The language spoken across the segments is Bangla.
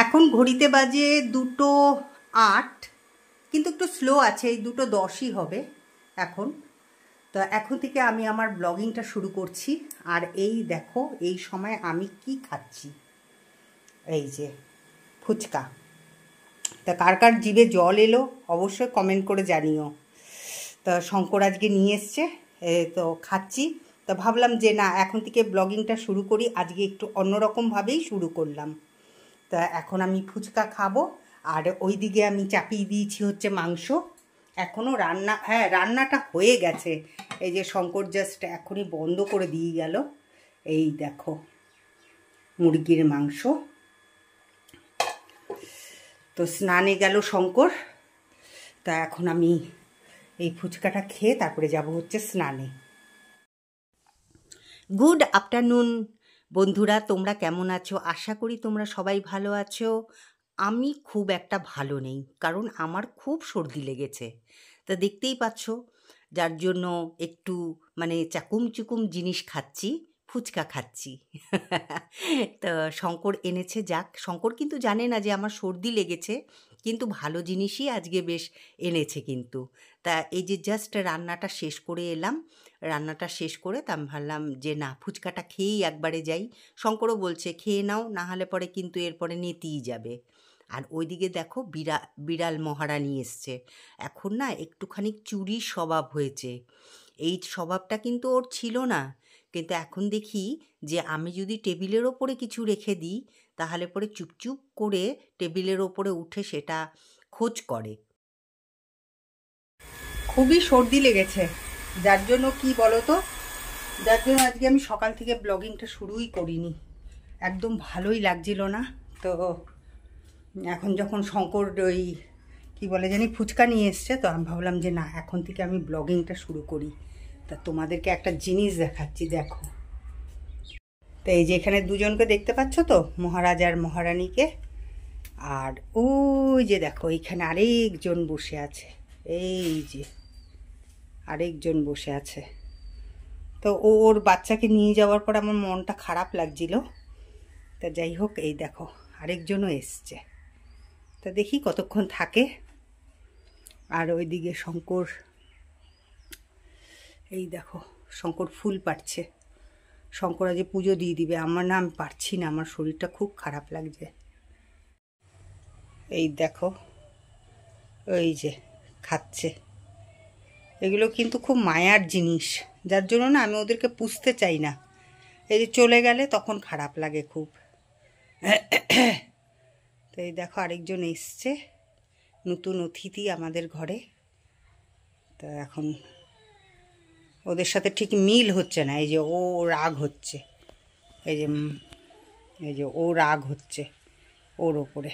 এখন ঘড়িতে বাজে 2:08, কিন্তু একটু স্লো আছে, এই 2:10ই হবে এখন। তো এখন থেকে আমি আমার ব্লগিংটা শুরু করছি। আর এই দেখো এই সময় আমি কি খাচ্ছি, এই যে ফুচকা। তা কার কার জিভে জল এলো অবশ্যই কমেন্ট করে জানিও। তা শঙ্কর আজকে নিয়ে এসছে, তো খাচ্ছি। তো ভাবলাম যে না, এখন থেকে ব্লগিংটা শুরু করি, আজকে একটু অন্যরকমভাবেই শুরু করলাম। তা এখন আমি ফুচকা খাবো। আর ওই দিকে আমি চাপিয়ে দিয়েছি হচ্ছে মাংস, এখনও রান্নাটা হয়ে গেছে। এই যে শঙ্কর জাস্ট এখনই বন্ধ করে দিয়ে গেল। এই দেখো মুরগির মাংস। তো স্নানে গেল শঙ্কর, তা এখন আমি এই ফুচকাটা খেয়ে তারপরে যাব হচ্ছে স্নানে। গুড আফটারনুন বন্ধুরা, তোমরা কেমন আছো? আশা করি তোমরা সবাই ভালো আছো। আমি খুব একটা ভালো নেই, কারণ আমার খুব সর্দি লেগেছে। তা দেখতেই পাচ্ছ, যার জন্য একটু চাকুম চুকুম জিনিস খাচ্ছি, ফুচকা খাচ্ছি। তা শঙ্কর এনেছে, যাক, শঙ্কর কিন্তু জানে না যে আমার সর্দি লেগেছে, কিন্তু ভালো জিনিসই আজকে বেশ এনেছে কিন্তু। তা এই যে জাস্ট রান্নাটা শেষ করে এলাম, রান্নাটা শেষ করে তা আমি ভাবলাম যে না, ফুচকাটা খেয়েই একবারে যাই। শঙ্করও বলছে খেয়ে নাও, না হলে পরে কিন্তু এরপরে নেতিয়ে যাবে। আর ওইদিকে দেখো বিড়াল মহারানী এসছে। এখন না একটুখানি চুরির স্বভাব হয়েছে। এই স্বভাবটা কিন্তু ওর ছিল না, কিন্তু এখন দেখি যে আমি যদি টেবিলের ওপরে কিছু রেখে দিই, তাহলে পরে চুপচুপ করে টেবিলের ওপরে উঠে সেটা খোঁজ করে। খুবই সর্দি লেগেছে, যার জন্য কি বলো তো, যার জন্য আজকে আমি সকাল থেকে ব্লগিংটা শুরুই করিনি। একদম ভালোই লাগছিল না। তো এখন যখন শঙ্কর ওই কী বলে জানি ফুচকা নিয়ে এসছে, তো আমি ভাবলাম যে না, এখন থেকে আমি ব্লগিংটা শুরু করি। তা তোমাদেরকে একটা জিনিস দেখাচ্ছি, দেখো। তো এই যে এখানে দুজনকে দেখতে পাচ্ছ তো, মহারাজ আর মহারানীকে। আর ওই যে দেখো এখানে আরেকজন বসে আছে, এই যে আরেকজন বসে আছে। তো ওর বাচ্চাকে নিয়ে যাওয়ার পর আমার মনটা খারাপ লাগছিল। তা যাই হোক, এই দেখো আরেকজনও এসছে। তা দেখি কতক্ষণ থাকে। আর ওইদিকে শঙ্কর, এই দেখো শঙ্কর ফুল পাড়ছে। শঙ্কর আজ পুজো দিয়ে দিবে। আমার না, আমি পারছি না, আমার শরীরটা খুব খারাপ লাগছে। এই দেখো ওই যে খাচ্ছে। এগুলো কিন্তু খুব মায়ার জিনিস, যার জন্য না আমি ওদেরকে পুষতে চাই না। এই যে চলে গেলে তখন খারাপ লাগে খুব। তো এই দেখো আরেকজন এসছে, নতুন অতিথি আমাদের ঘরে। তা এখন ওদের সাথে ঠিক মিল হচ্ছে না। এই যে ও রাগ হচ্ছে, এই যে ও রাগ হচ্ছে ওর ওপরে।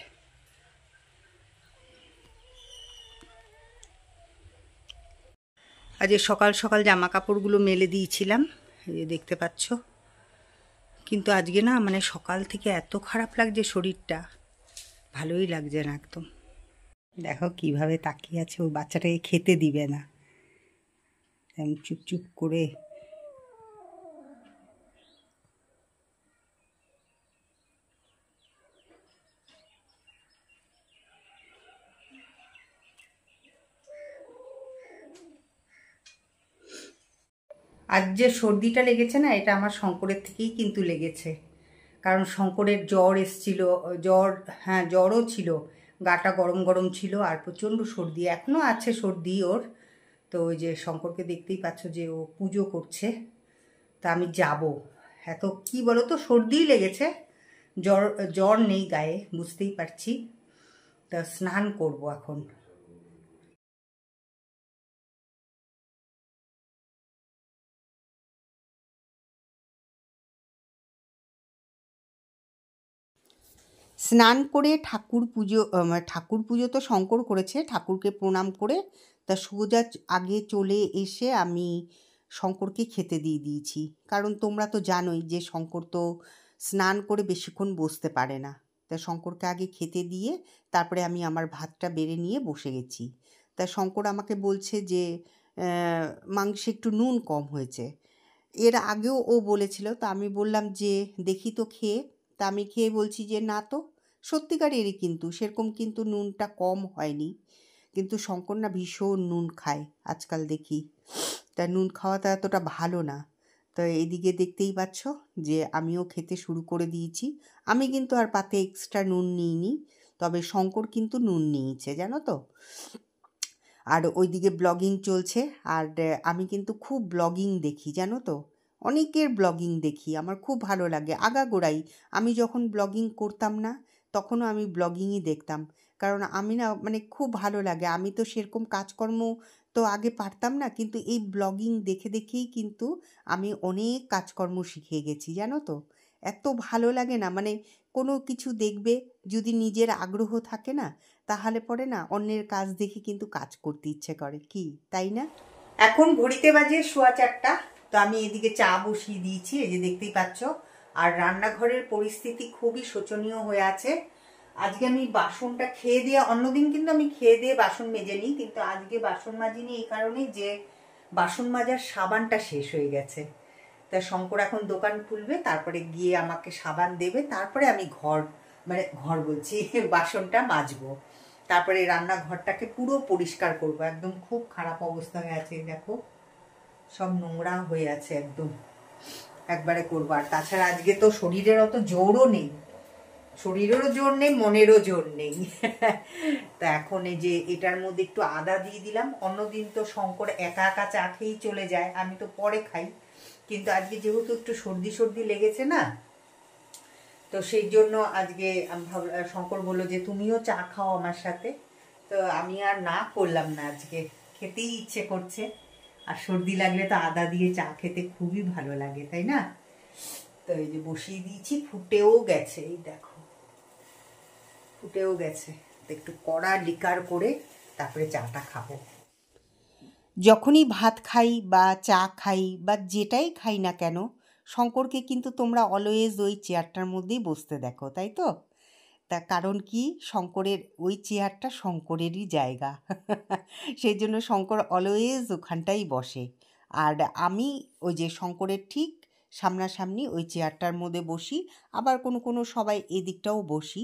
আজ সকাল সকাল জামা কাপড়গুলো মেলে দিয়েছিলাম, এই যে দেখতে পাচ্ছ। কিন্তু আজকে না সকাল থেকে এত খারাপ লাগছে শরীরটা, ভালোই লাগছে না একদম। দেখো কিভাবে তাকিয়ে আছে, ও বাচ্চাটাকে খেতে দিবে না, আমি চুপচুপ করে। আজ যে সর্দিটা লেগেছে না, এটা আমার শঙ্করের থেকেই কিন্তু লেগেছে। কারণ শঙ্করের জ্বর এসছিল, জ্বরও ছিল, গাটা গরম গরম ছিল, আর প্রচণ্ড সর্দি এখনও আছে সর্দি ওর। তো ওই যে শঙ্করকে দেখতেই পাচ্ছ যে ও পুজো করছে। তা আমি যাব, এত কি বলো তো, সর্দিই লেগেছে, জ্বর নেই গায়ে, বুঝতেই পারছি। তা স্নান করব এখন। স্নান করে ঠাকুর পুজো তো শঙ্কর করেছে, ঠাকুরকে প্রণাম করে তা সোজা আগে চলে এসে আমি শঙ্করকে খেতে দিয়ে দিয়েছি। কারণ তোমরা তো জানোই যে শঙ্কর তো স্নান করে বেশিক্ষণ বসতে পারে না। তা শঙ্করকে আগে খেতে দিয়ে তারপরে আমি আমার ভাতটা বেড়ে নিয়ে বসে গেছি। তা শঙ্কর আমাকে বলছে যে মাংসে একটু নুন কম হয়েছে। এর আগেও ও বলেছিল, তা আমি বললাম যে দেখি তো খেয়ে। তা আমি খেয়ে বলছি যে না তো, সত্যিকারেরই, কিন্তু সেরকম কিন্তু নুনটা কম হয়নি। কিন্তু শঙ্কর না ভীষণ নুন খায় আজকাল দেখি, তা নুন খাওয়াটা এতটা ভালো না। তো এইদিকে দেখতেই পাচ্ছ যে আমিও খেতে শুরু করে দিয়েছি। আমি কিন্তু আর পাতে এক্সট্রা নুন নিইনি, তবে শঙ্কর কিন্তু নুন নিয়েছে, জানো তো। আর ওইদিকে ব্লগিং চলছে, আর আমি কিন্তু খুব ব্লগিং দেখি, জানো তো। অনেকের ব্লগিং দেখি, আমার খুব ভালো লাগে। আগাগোড়াই আমি যখন ব্লগিং করতাম না তখনও আমি ব্লগিংই দেখতাম, কারণ আমি না মানে খুব ভালো লাগে। আমি তো সেরকম কাজকর্ম তো আগে পারতাম না, কিন্তু এই ব্লগিং দেখে দেখেই কিন্তু আমি অনেক কাজকর্ম শিখে গেছি, জানো তো। এত ভালো লাগে না, মানে কোনো কিছু দেখবে যদি নিজের আগ্রহ থাকে না, তাহলে পরে না অন্যের কাজ দেখে কিন্তু কাজ করতে ইচ্ছে করে, কি তাই না? এখন ঘড়িতে বাজে 4:15। তো আমি এদিকে চা বসিয়ে দিয়েছি, এই যে দেখতেই পাচ্ছ। আর রান্নাঘরের পরিস্থিতি খুবই শোচনীয় হয়ে আছে। আজকে আমি বাসনটা খেয়ে দিয়ে, অন্যদিন কিন্তু আমি খেয়ে দিয়ে বাসন মেজে নিই, কিন্তু আজকে বাসন মাজিনি এই কারণে যে বাসন মাজার সাবানটা শেষ হয়ে গেছে। তা শঙ্কর এখন দোকান খুলবে, তারপরে গিয়ে আমাকে সাবান দেবে, তারপরে আমি ঘর বলছি বাসনটা মাজবো। তারপরে রান্নাঘরটাকে পুরো পরিষ্কার করব। একদম খুব খারাপ অবস্থা হয়ে আছে, দেখো সব নোংরা হয়ে আছে একদম, একবারে করবো। আর তাছাড়া আজকে তো শরীরের অত জোরও নেই, শরীরেরও জোর নেই, মনেরও জোর নেই। তা এখন এই যে এটার মধ্যে একটু আদা দিয়ে দিলাম। অন্যদিন তো শঙ্কর একা একা চা খেয়েই চলে যায়, আমি তো পরে খাই। কিন্তু আজকে যেহেতু একটু সর্দি সর্দি লেগেছে না, তো সেই জন্য আজকে আমি শঙ্কর বললো যে তুমিও চা খাও আমার সাথে। তো আমি আর না করলাম না, আজকে খেতেই ইচ্ছে করছে। আর সর্দি লাগলে তো আদা দিয়ে চা খেতে খুবই ভালো লাগে, তাই না? তো এই যে বসিয়ে দিয়েছি, ফুটেও গেছে, এই দেখো ফুটেও গেছে। একটু কড়া লিকার করে তারপরে চাটা খাবো। যখনই ভাত খাই বা চা খাই বা যেটাই খাই না কেন, শঙ্করকে কিন্তু তোমরা অলওয়েজ ওই চেয়ারটার মধ্যেই বসতে দেখো, তাই তো? তা কারণ কি, শঙ্করের ওই চেয়ারটা শঙ্করেরই জায়গা। সেই জন্য শঙ্কর অলওয়েজ ওখানটাই বসে। আর আমি ওই যে শঙ্করের ঠিক সামনাসামনি ওই চেয়ারটার মধ্যে বসি। আবার কোনো কোনো সবাই এদিকটাও বসি।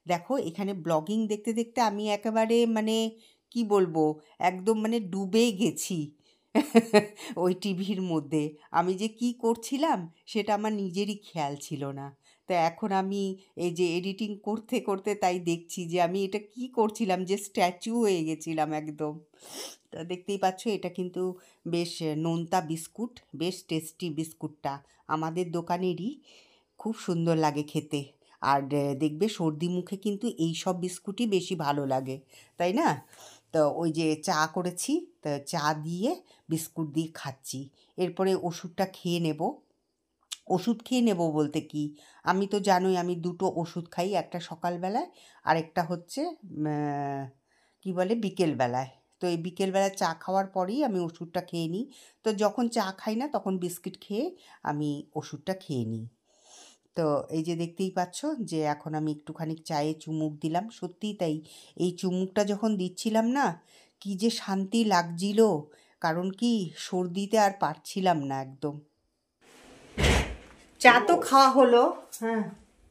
দেখো এখানে ব্লগিং দেখতে দেখতে আমি একেবারে মানে কি বলবো, একদম মানে ডুবে গেছি ওই টিভির মধ্যে। আমি যে কি করছিলাম সেটা আমার নিজেরই খেয়াল ছিল না। তো এখন আমি এই যে এডিটিং করতে করতে তাই দেখছি যে আমি এটা কি করছিলাম, যে স্ট্যাচু হয়ে গেছিলাম একদম। তা দেখতেই পাচ্ছ, এটা কিন্তু বেশ নোনতা বিস্কুট, বেশ টেস্টি বিস্কুটটা, আমাদের দোকানেরই, খুব সুন্দর লাগে খেতে। আর দেখবে সর্দি মুখে কিন্তু এই সব বিস্কুটই বেশি ভালো লাগে, তাই না? তো ওই যে চা করেছি, তা চা দিয়ে বিস্কুট দিয়ে খাচ্ছি। এরপরে ওষুধটা খেয়ে নেব। ওষুধ খেয়ে নেব বলতে কি, আমি তো জানোই আমি দুটো ওষুধ খাই, একটা সকালবেলায় আর একটা হচ্ছে কি বলে বিকেলবেলায়। তো এই বিকেলবেলায় চা খাওয়ার পরেই আমি ওষুধটা খেয়ে নিই। তো যখন চা খাই না তখন বিস্কিট খেয়ে আমি ওষুধটা খেয়ে নিই। তো এই যে দেখতেই পাচ্ছ যে এখন আমি একটুখানি চায়ে চুমুক দিলাম। সত্যিই তাই, এই চুমুকটা যখন দিচ্ছিলাম না, কি যে শান্তি লাগছিল। কারণ কি, সর্দিতে আর পারছিলাম না একদম। চা তো খাওয়া হলো। হ্যাঁ,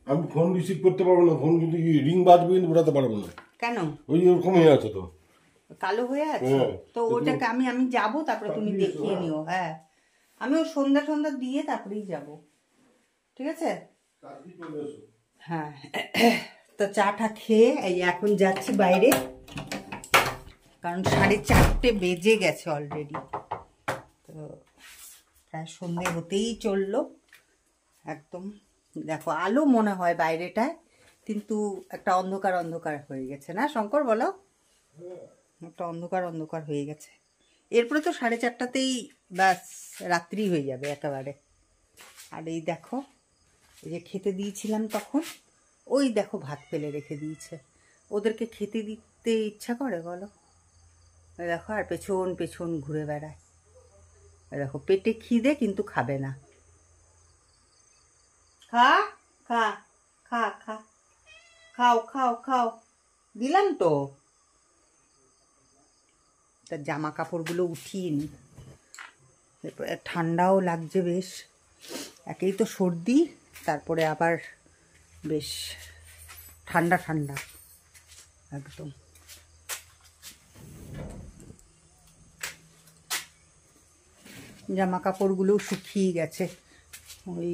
আমি ফোন রিসিভ করতে পারবো না, ফোন কিন্তু রিং বাজবে কিন্তু ওঠাতে পারবো না। কেন? ওই ওরকম হয়ে আছে তো, কালো হয়ে আছে তো ওটাকে আমি যাবো, তারপরে তুমি দেখিয়ে নিও। হ্যাঁ, আমি ও সন্ধ্যা সন্ধ্যা দিয়ে তারপরেই যাব, ঠিক আছে? হ্যাঁ, তো চাটা খেয়ে এই এখন যাচ্ছি বাইরে, কারণ 4:30 বেজে গেছে অলরেডি। তো প্রায় সন্ধে হতেই চললো একদম। দেখো আলো মনে হয় বাইরেটায়, কিন্তু একটা অন্ধকার অন্ধকার হয়ে গেছে না শঙ্কর, বলো? একটা অন্ধকার অন্ধকার হয়ে গেছে। এরপরে তো 4:30তেই ব্যাস রাত্রি হয়ে যাবে একেবারে। আর এই দেখো, এই যে খেতে দিয়েছিলাম তখন, ওই দেখো ভাত ফেলে রেখে দিয়েছে। ওদেরকে খেতে দিতে ইচ্ছা করে বলো? ওই দেখো, আর পেছন পেছন ঘুরে বেড়ায়। ওই দেখো পেটে খিদে কিন্তু খাবে না। খা খা খা খা, খাও খাও খাও, দিলাম তো। তার জামা কাপড়গুলো উঠিয়ে নি, এরপরে ঠান্ডাও লাগছে বেশ। একেই তো সর্দি, তারপরে আবার বেশ ঠান্ডা ঠান্ডা একদম। জামা কাপড়গুলো শুকিয়ে গেছে, ওই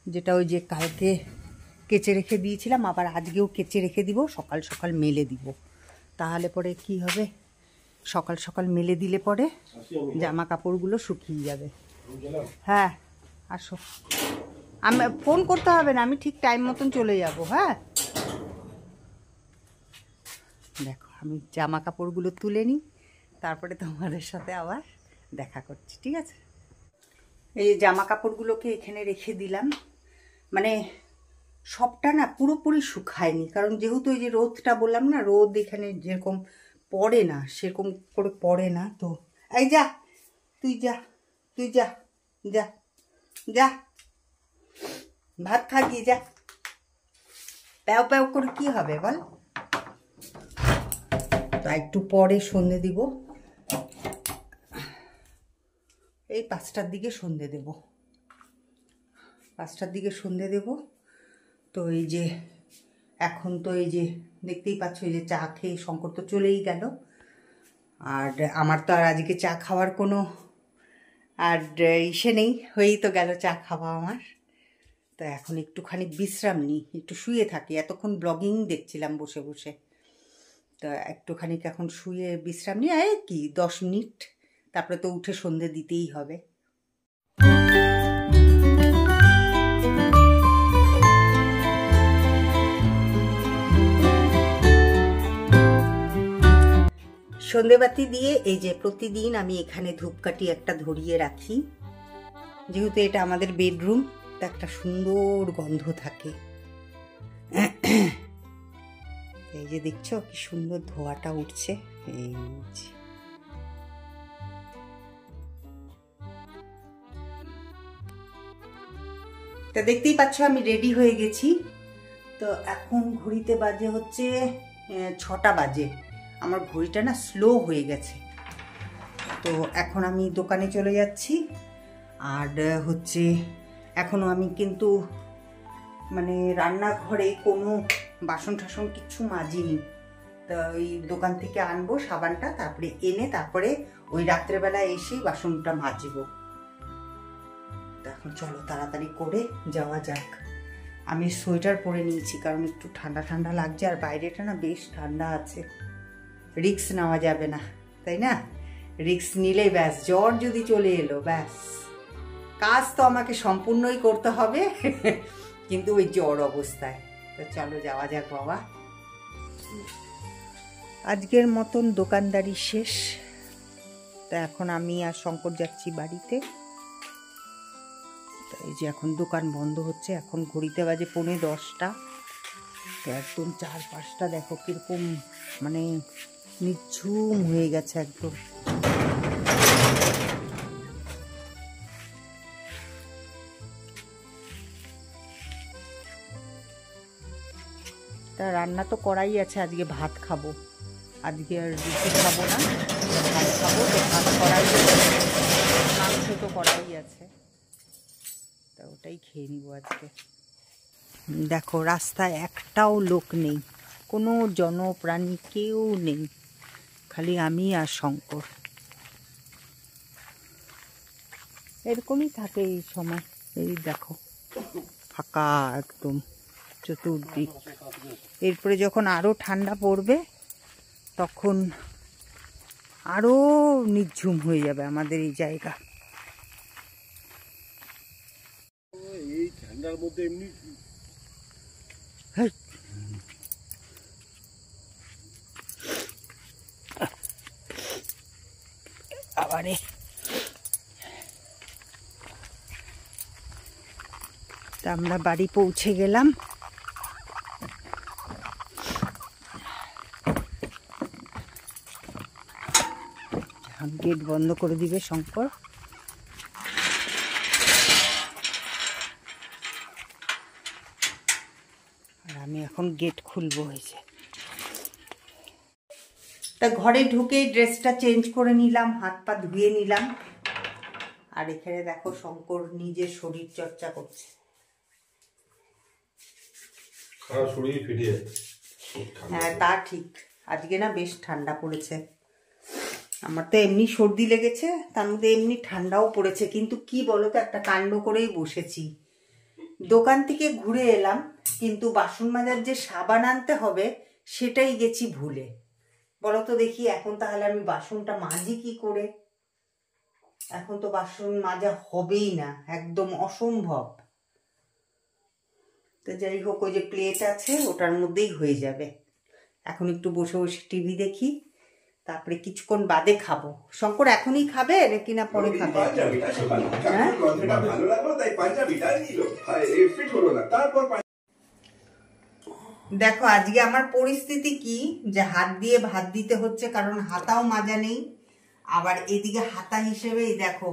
যেটা ওই যে কালকে কেচে রেখে দিয়েছিলাম, আবার আজকেও কেচে রেখে দিব, সকাল সকাল মেলে দিব। তাহলে পরে কি হবে, সকাল সকাল মেলে দিলে পরে জামা কাপড়গুলো শুকিয়ে যাবে। হ্যাঁ আসো, আমি ফোন করতে হবে না, আমি ঠিক টাইম মতন চলে যাব। হ্যাঁ দেখো আমি জামা কাপড়গুলো তুলে নিই, তারপরে তোমাদের সাথে আবার দেখা করছি, ঠিক আছে? এই জামা কাপড়গুলোকে এখানে রেখে দিলাম, মানে সবটা না পুরোপুরি শুকায়নি, কারণ যেহেতু এই যে রোদটা বললাম না, রোদ এখানে যেরকম পড়ে না সেরকম করে পড়ে না। তো এই যা তুই যা, তুই যা যা যা ভাত খা গিয়ে যা, প্যাও প্যাও করে কি হবে বল। তো একটু পরে সন্ধে দিব, এই 5টার দিকে সন্ধে দেব, 5টার দিকে সন্ধে দেব। তো এই যে এখন তো এই যে দেখতেই পাচ্ছ, এই যে চা খেয়ে শঙ্কর তো চলেই গেল, আর আমার তো আর আজকে চা খাওয়ার কোনো আর ইসে নেই, হয়েই তো গেল চা খাওয়া আমার। তো এখন একটুখানি বিশ্রাম নিই, একটু শুয়ে থাকি, এতক্ষণ ব্লগিং দেখছিলাম বসে বসে। তো একটুখানি এখন শুয়ে বিশ্রাম নিই, এই কি 10 মিনিট, তারপরে তো উঠে সন্ধে দিতেই হবে। সন্ধেবাতি দিয়ে এই যে প্রতিদিন আমি এখানে ধূপকাঠি একটা ধরিয়ে রাখি, যেহেতু এটা আমাদের বেডরুম, তো একটা সুন্দর গন্ধ থাকে। এই যে দেখছো কি সুন্দর ধোঁয়াটা উঠছে, এই যে তা দেখতেই পাচ্ছ আমি রেডি হয়ে গেছি। তো এখন ঘড়িতে বাজে হচ্ছে 6টা বাজে, আমার ঘড়িটা না স্লো হয়ে গেছে। তো এখন আমি দোকানে চলে যাচ্ছি, আর হচ্ছে এখনও আমি কিন্তু মানে রান্নাঘরে কোনো বাসন টাসন কিচ্ছু মাজিনি। তো ওই দোকান থেকে আনবো সাবানটা, তারপরে এনে তারপরে ওই রাত্রেবেলা এসেই বাসনটা মাজবো। তো এখন চলো তাড়াতাড়ি করে যাওয়া যাক। আমি সোয়েটার পরে নিয়েছি কারণ একটু ঠান্ডা ঠান্ডা লাগছে, আর বাইরেটা না বেশ ঠান্ডা আছে, রিস্ক নেওয়া যাবে না, তাই না? রিস্ক নিলেই ব্যাস, জ্বর যদি চলে এলো ব্যাস, কাজ তো আমাকে সম্পূর্ণই করতে হবে কিন্তু ওই জ্বর অবস্থায়। তো চলো যাওয়া যাক বাবা। আজকের মতন দোকানদারি শেষ, তা এখন আমি আর শঙ্কর যাচ্ছি বাড়িতে। এই যে এখন দোকান বন্ধ হচ্ছে, এখন ঘড়িতে বাজে 9:45। তো একদম চারপাশটা দেখো কিরকম মানে নিঝুম হয়ে গেছে একদম। তা রান্না তো করাই আছে, আজকে ভাত খাবো, আজকে আর রুটি খাবো না, ভাত খাবো। তো ভাত করাই আছে, মাংস তো করাই আছে, তা ওটাই খেয়ে নিব আজকে। দেখো রাস্তায় একটাও লোক নেই, কোনো জনপ্রাণী কেউ নেই, খালি আমি আর শঙ্কর। এরকমই থাকে এই সময়, এই দেখো ফাঁকা একদম চতুর্দিক। এরপরে যখন আরো ঠান্ডা পড়বে তখন আরো নিঝুম হয়ে যাবে আমাদের এই জায়গা। এই ঠান্ডার মধ্যে এমনি আবারে তা আমরা বাড়ি পৌঁছে গেলাম। গেট বন্ধ করে দিবে শঙ্কর। আর আমি এখন গেট খুলবো হয়েছে। তা ঘরে ঢুকেই ড্রেসটা চেঞ্জ করে নিলাম, হাত পা ধুয়ে নিলাম, আর এখানে দেখো শঙ্কর নিজের শরীর চর্চা করছে। খারাপ শরীর ফেটে যাচ্ছে। হ্যাঁ তা ঠিক, আজকে না বেশ ঠান্ডা পড়েছে। আমার তো এমনি সর্দি লেগেছে, তার মধ্যে এমনি ঠান্ডাও পড়েছে। কিন্তু কি বলতো, একটা কাণ্ড করেই বসেছি। দোকান থেকে ঘুরে এলাম, কিন্তু বাসন মাজার যে সাবান আনতে হবে সেটাই গেছি ভুলে। বলো তো দেখি, এখন তাহলে আমি বাসনটা মাজি কি করে? এখন তো বাসন মাজা হবেই না, একদম অসম্ভব। তো যাই হোক, ওই যে প্লেট আছে ওটার মধ্যেই হয়ে যাবে। এখন একটু বসে বসে টিভি দেখি, তারপরে কিছুক্ষণ বাদে খাবো। শঙ্কর এখনই খাবে নাকি না পরে খাবে? হ্যাঁ দেখো আজকে আমার পরিস্থিতি কি, যে হাত দিয়ে ভাত দিতে হচ্ছে, কারণ হাতাও মাজা নেই। আবার এদিকে হাতা হিসেবে এই দেখো,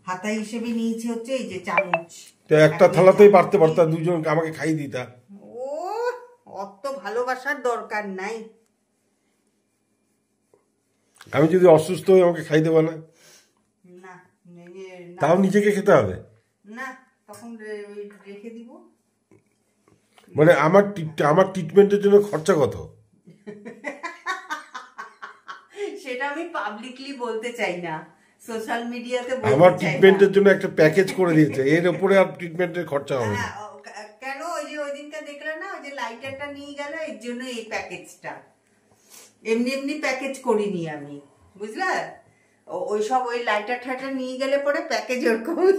হাতা হিসেবে নিয়েছি হচ্ছে এই যে চামচ। তো একটা থালাতেই পারতে পারতা, দুজন আমাকে খাইয়ে দিতা। ও অত ভালোবাসার দরকার নাই। আমি যদি অসুস্থ হই আমাকে খাই দেবো না? না তাও নিজেকে খেতে হবে? না, তখন রেখে দিব। মানে আমার ট্রিটমেন্টের জন্য খরচা কত? সেটা আমি পাবলিকলি বলতে চাই না, সোশ্যাল মিডিয়াতে বলতে চাই না। আমার ট্রিটমেন্টের জন্য একটা প্যাকেজ করে দিয়েছে, এর উপরে আর ট্রিটমেন্টের খরচা হবে না। কেন? ওই যে ওই দিনটা দেখলে না, ওই যে লাইটারটা নিয়ে গেল, এর জন্য এই প্যাকেজটা। এমনি এমনি প্যাকেজ করিনি আমি, বুঝলে? ওই সব ওই লাইটার ঠাইটার নিয়ে গেলে পরে প্যাকেজ ওরকমই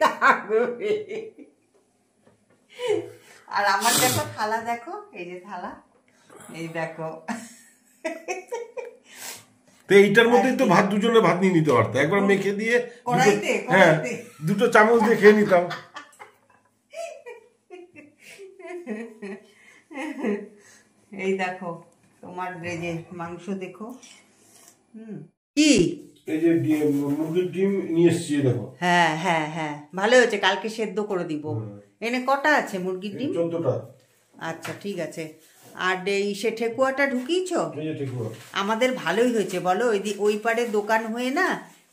থাকবে। আর আমার দেখো থালা, দেখো এই যে থালা, এই দেখো। তো এইটার মধ্যেই তো ভাত, দুজনে ভাত নিয়ে নিতে পারতো, একবার মেখে দিয়ে কড়াইতে হ্যাঁ দুটো চামচ দিয়ে খেয়ে নিতাম। এই দেখো তোমার এই যে মাংস দেখো। কি এই যে মুরগির ডিম নিয়ে এসছি, দেখো। হ্যাঁ হ্যাঁ হ্যাঁ, ভালো হয়েছে, কালকে সেদ্ধ করে দিব। এনে কটা আছে মুরগির ডিম? 14টা। আচ্ছা ঠিক আছে। আর এই সে ঠেকুয়াটা ঢুকিয়েছ? এই যে ঠেকুয়া আমাদের ভালোই হয়েছে বলো, ওই পারে দোকান হয়ে না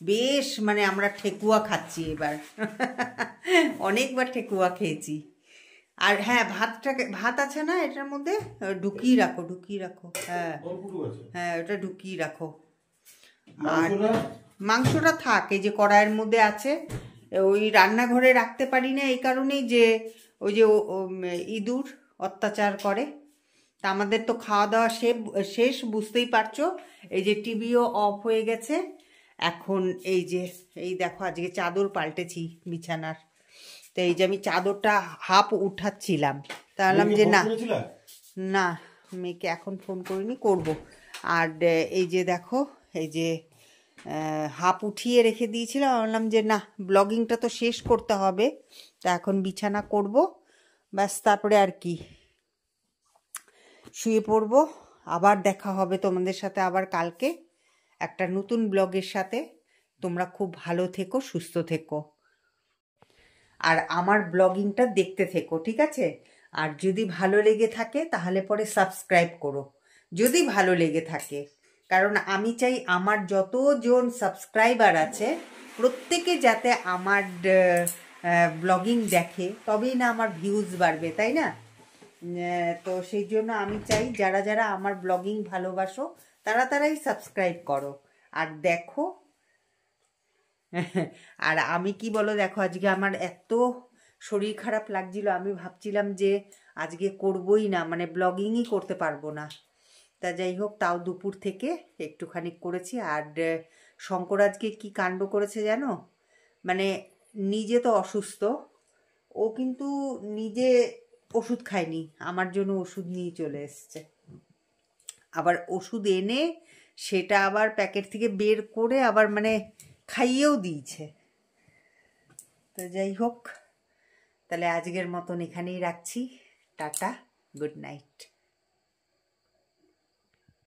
বেশ, মানে আমরা ঠেকুয়া খাচ্ছি এবার। অনেকবার ঠেকুয়া খেয়েছি। আর হ্যাঁ, ভাত আছে না এটার মধ্যে, ঢুকিয়ে রাখো ঢুকিয়ে রাখো। হ্যাঁ হ্যাঁ, ওটা ঢুকিয়ে রাখো। আর মাংসটা থাক, এই যে কড়াইয়ের মধ্যে আছে। ওই রান্নাঘরে রাখতে পারি না এই কারণেই যে ওই যে ইঁদুর অত্যাচার করে। তা আমাদের তো খাওয়া দাওয়া শেষ, বুঝতেই পারছো। এই যে টিভিও অফ হয়ে গেছে এখন। এই দেখো আজকে চাদর পাল্টেছি বিছানার। তো এই যে আমি চাদরটা হাফ উঠাচ্ছিলাম, তাহলে যে না মেয়েকে এখন ফোন করিনি, করব। আর এই যে দেখো, এই যে হাফ উঠিয়ে রেখে দিয়েছিলাম, বললাম যে না, ব্লগিংটা তো শেষ করতে হবে। তা এখন বিছানা করব, ব্যাস, তারপরে আর কি শুয়ে পড়বো। আবার দেখা হবে তোমাদের সাথে আবার কালকে একটা নতুন ব্লগের সাথে। তোমরা খুব ভালো থেকো, সুস্থ থেকো, আর আমার ব্লগিংটা দেখতে থেকো, ঠিক আছে? আর যদি ভালো লেগে থাকে তাহলে পরে সাবস্ক্রাইব করো, যদি ভালো লেগে থাকে। কারণ আমি চাই আমার যতজন সাবস্ক্রাইবার আছে প্রত্যেকে যাতে আমার ব্লগিং দেখে, তবেই না আমার ভিউজ বাড়বে, তাই না? তো সেই জন্য আমি চাই যারা যারা আমার ব্লগিং ভালোবাসো তারাই সাবস্ক্রাইব করো আর দেখো। আর আমি কি বলো, দেখো আজকে আমার এত শরীর খারাপ লাগছিল, আমি ভাবছিলাম যে আজকে করবই না, মানে ব্লগিংই করতে পারবো না। তা যাই হোক, তাও দুপুর থেকে একটুখানি করেছি। আর শঙ্কর আজকে কি কাণ্ড করেছে জানো, মানে নিজে তো অসুস্থ, ও কিন্তু নিজে ওষুধ খায়নি, আমার জন্য ওষুধ নিয়ে চলে এসছে। আবার ওষুধ এনে সেটা আবার প্যাকেট থেকে বের করে আবার মানে খাইয়েও দিয়েছে। তো যাই হোক, তাহলে আজকের মতন এখানেই রাখছি। Tata, good night.